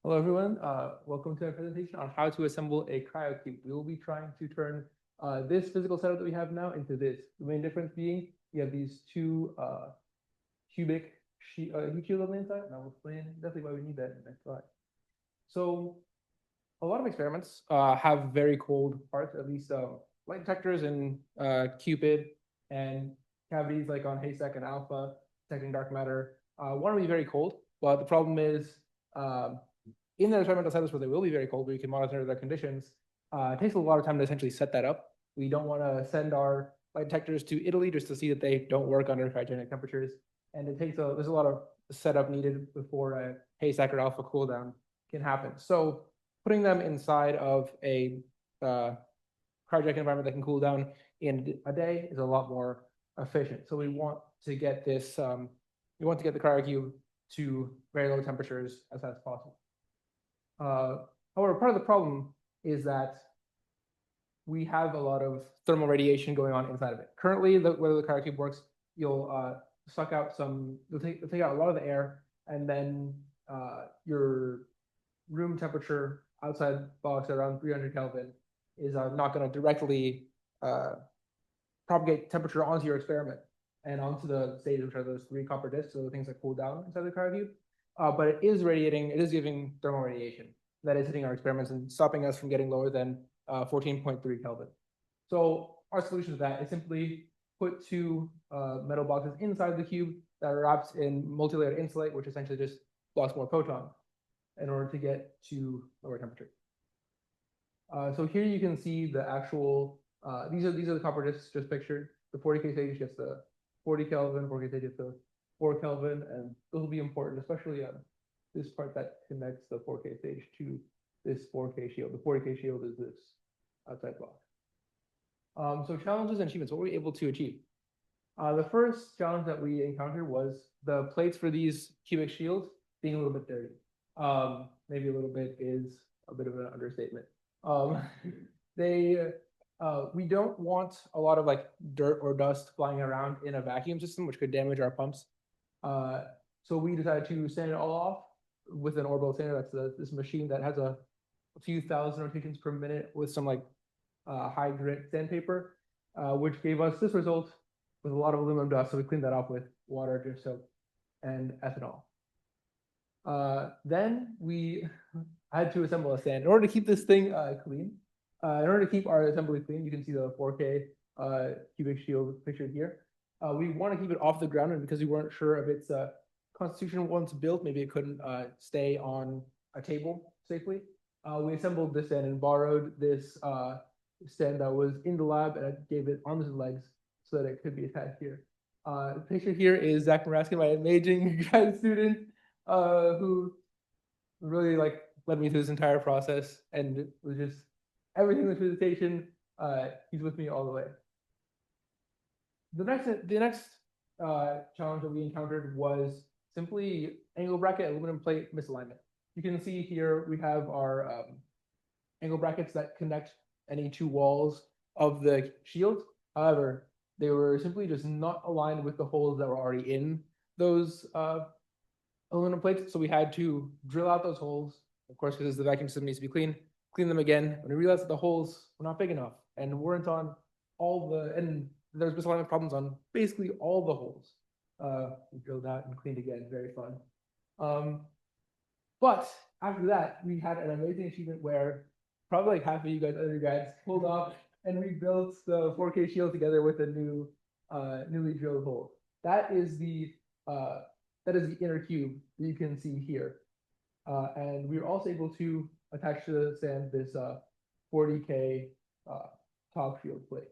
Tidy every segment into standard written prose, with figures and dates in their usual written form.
Hello, everyone. Welcome to our presentation on how to assemble a cryocube. We will be trying to turn this physical setup that we have now into this. The main difference being you have these two cubic heat shields on the inside, and I'll explain definitely why we need that in the next slide. So a lot of experiments have very cold parts, at least light detectors in Cupid and cavities like on Haystack and Alpha, detecting dark matter, want to be very cold. But the problem is in their experimental setups where they will be very cold, where you can monitor their conditions, it takes a lot of time to essentially set that up. We don't want to send our light detectors to Italy just to see that they don't work under cryogenic temperatures. And there's a lot of setup needed before a Haystack or Alpha cooldown can happen. So putting them inside of a cryogenic environment that can cool down in a day is a lot more efficient. So we want to get the cryocube to very low temperatures as fast as possible. However, part of the problem is that we have a lot of thermal radiation going on inside of it. Currently, the way the cryocube works, you'll take out a lot of the air, and then your room temperature outside box at around 300 Kelvin is not going to directly propagate temperature onto your experiment and onto the stage, which are those three copper discs, so the things that cool down inside the cryocube. But it is giving thermal radiation that is hitting our experiments and stopping us from getting lower than 14.3 Kelvin. So our solution to that is simply put two metal boxes inside the cube that are wrapped in multi-layered insulate, which essentially just blocks more photons in order to get to lower temperature. So here you can see the actual, these are the copper discs just pictured. The 40K stage gets the 40 Kelvin, 4K stage gets the 4 Kelvin, and those will be important, especially this part that connects the 4K stage to this 4K shield. The 40K shield is this outside block. So challenges and achievements, what were we able to achieve? The first challenge that we encountered was the plates for these cubic shields being a little bit dirty. Maybe a little bit is a bit of an understatement. We don't want a lot of like dirt or dust flying around in a vacuum system, which could damage our pumps. So we decided to sand it all off with an orbital sander. That's this machine that has a few thousand rotations per minute with some like high grit sandpaper, which gave us this result with a lot of aluminum dust. So we cleaned that off with water, dish soap, and ethanol. Then we had to assemble a stand in order to keep this thing clean. In order to keep our assembly clean, you can see the 4K cubic shield pictured here. We want to keep it off the ground, and because we weren't sure of its constitution once built, maybe it couldn't stay on a table safely. We assembled this stand and borrowed this stand that was in the lab, and I gave it arms and legs so that it could be attached here. The picture here is Zach Maraskin, my amazing grad student, who really like led me through this entire process and was just everything in the presentation. He's with me all the way. The next challenge that we encountered was simply angle bracket aluminum plate misalignment. You can see here we have our angle brackets that connect any two walls of the shield. However, they were simply just not aligned with the holes that were already in those aluminum plates. So we had to drill out those holes, of course, because the vacuum system needs to be clean them again. When we realized that the holes were not big enough and weren't on and there's misalignment problems on basically all the holes. We drilled out and cleaned again, very fun. But after that, we had an amazing achievement where probably like half of you guys, undergrads, pulled off and rebuilt the 4K shield together with a newly drilled hole. That is the inner cube that you can see here. And we were also able to attach to the stand this 40K top shield plate.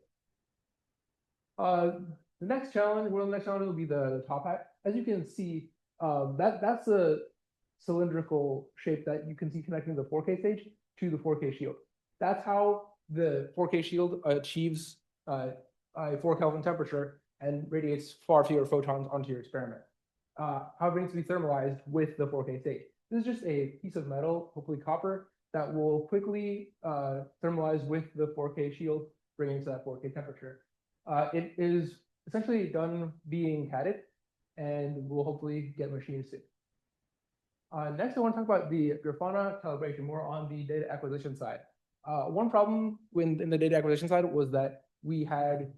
The next challenge will be the top hat. As you can see, that's a cylindrical shape that you can see connecting the 4K stage to the 4K shield. That's how the 4K shield achieves a 4 Kelvin temperature and radiates far fewer photons onto your experiment. However, it needs to be thermalized with the 4K stage. This is just a piece of metal, hopefully copper, that will quickly thermalize with the 4K shield, bringing it to that 4K temperature. It is essentially done being catted, and we'll hopefully get machines soon. Next, I want to talk about the Grafana calibration more on the data acquisition side. One problem in the data acquisition side was that we had,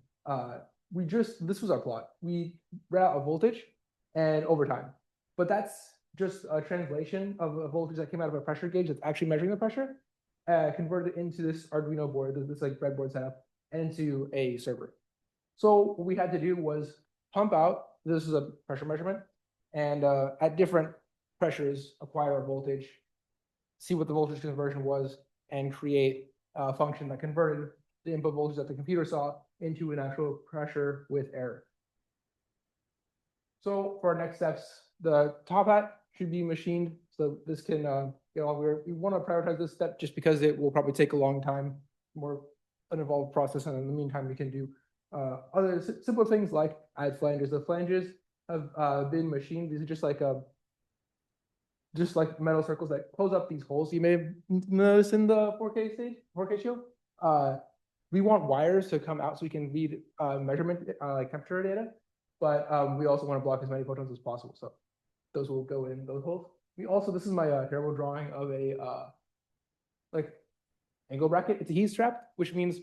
this was our plot. We read out a voltage and over time, but that's just a translation of a voltage that came out of a pressure gauge that's actually measuring the pressure, converted into this Arduino board, this like breadboard setup, and into a server. So what we had to do was pump out, this is a pressure measurement, and at different pressures, acquire a voltage, see what the voltage conversion was, and create a function that converted the input voltage that the computer saw into an actual pressure with error. So for our next steps, the top hat should be machined. So this can get all weird. We want to prioritize this step just because it will probably take a long time, more an involved process. And in the meantime, we can do other simple things like add flanges. The flanges have been machined. These are just like metal circles that close up these holes you may have noticed in the 4K stage, 4K shield. We want wires to come out so we can read measurement like temperature data, but we also want to block as many photons as possible. So those will go in those holes. We also, this is my terrible drawing of a like angle bracket. It's a heat strap, which means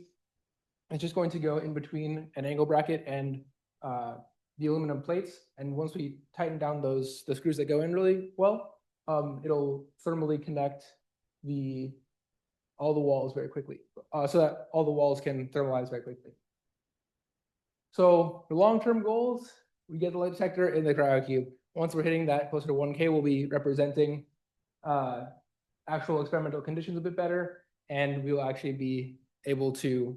it's just going to go in between an angle bracket and the aluminum plates. And once we tighten down the screws that go in really well, it'll thermally connect all the walls very quickly, so that all the walls can thermalize very quickly. So the long-term goals, we get the light detector in the cryocube. Once we're hitting that closer to 1K, we'll be representing actual experimental conditions a bit better, and we will actually be able to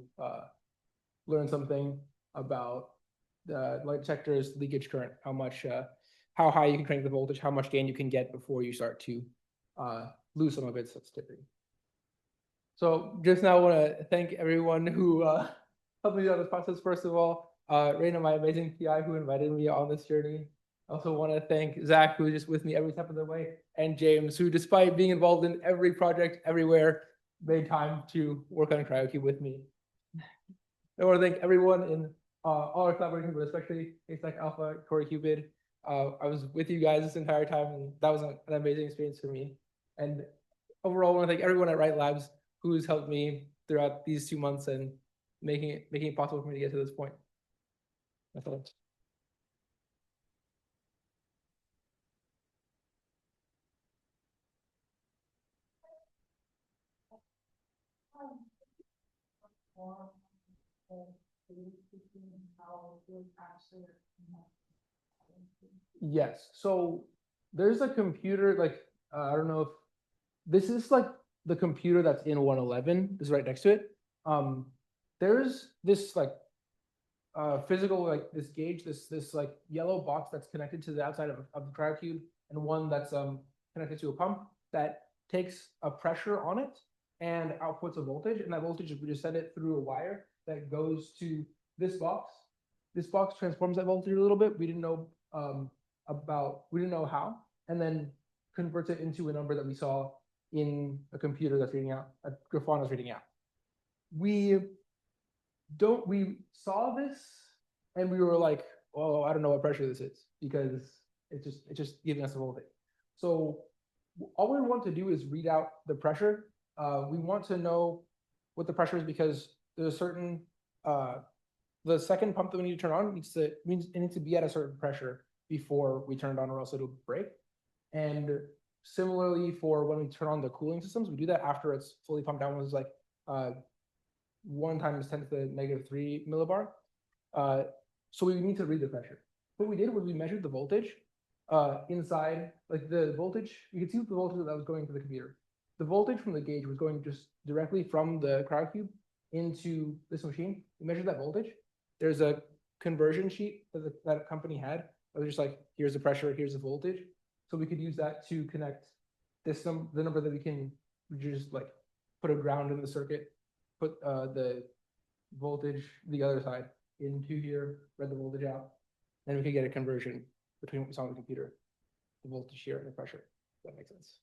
learn something about the light detector's leakage current, how high you can crank the voltage, how much gain you can get before you start to lose some of its sensitivity. So just now I want to thank everyone who helped me out this process. First of all, Raina, my amazing PI who invited me on this journey. I also want to thank Zach, who is just with me every step of the way, and James, who despite being involved in every project everywhere, made time to work on cryocube with me. I want to thank everyone in all our collaborations, but especially ASAC Alpha, Core Cupid. I was with you guys this entire time, and that was an amazing experience for me. And overall, I want to thank everyone at Wright Labs who's helped me throughout these 2 months and making it possible for me to get to this point. That's all. Yes. So there's a computer, like, I don't know if this is like the computer that's in 111. This is right next to it. There's this like physical, like this gauge, this like yellow box that's connected to the outside of the cryocube, and one that's connected to a pump that takes a pressure on it and outputs a voltage, and that voltage, we just send it through a wire that goes to this box. This box transforms that voltage a little bit. We didn't know how, and then converts it into a number that we saw in a computer that's reading out, a Grafana's reading out. We saw this and we were like, oh, I don't know what pressure this is, because it's just giving us a voltage. So all we want to do is read out the pressure. We want to know what the pressure is because there's a certain the second pump that we need to turn on it needs to be at a certain pressure before we turn it on, or else it'll break. And similarly for when we turn on the cooling systems, we do that after it's fully pumped down, which is like 1 times 10 to the -3 millibar. So we need to read the pressure. What we did was we measured the voltage inside, like the voltage, you can see the voltage that was going to the computer. The voltage from the gauge was going just directly from the cryocube into this machine. We measured that voltage. There's a conversion sheet that a company had. It was just like, here's the pressure, here's the voltage. So we could use that to connect the number that we can just like put a ground in the circuit, put the voltage the other side into here, read the voltage out, then we could get a conversion between what we saw on the computer, the voltage here and the pressure. If that makes sense.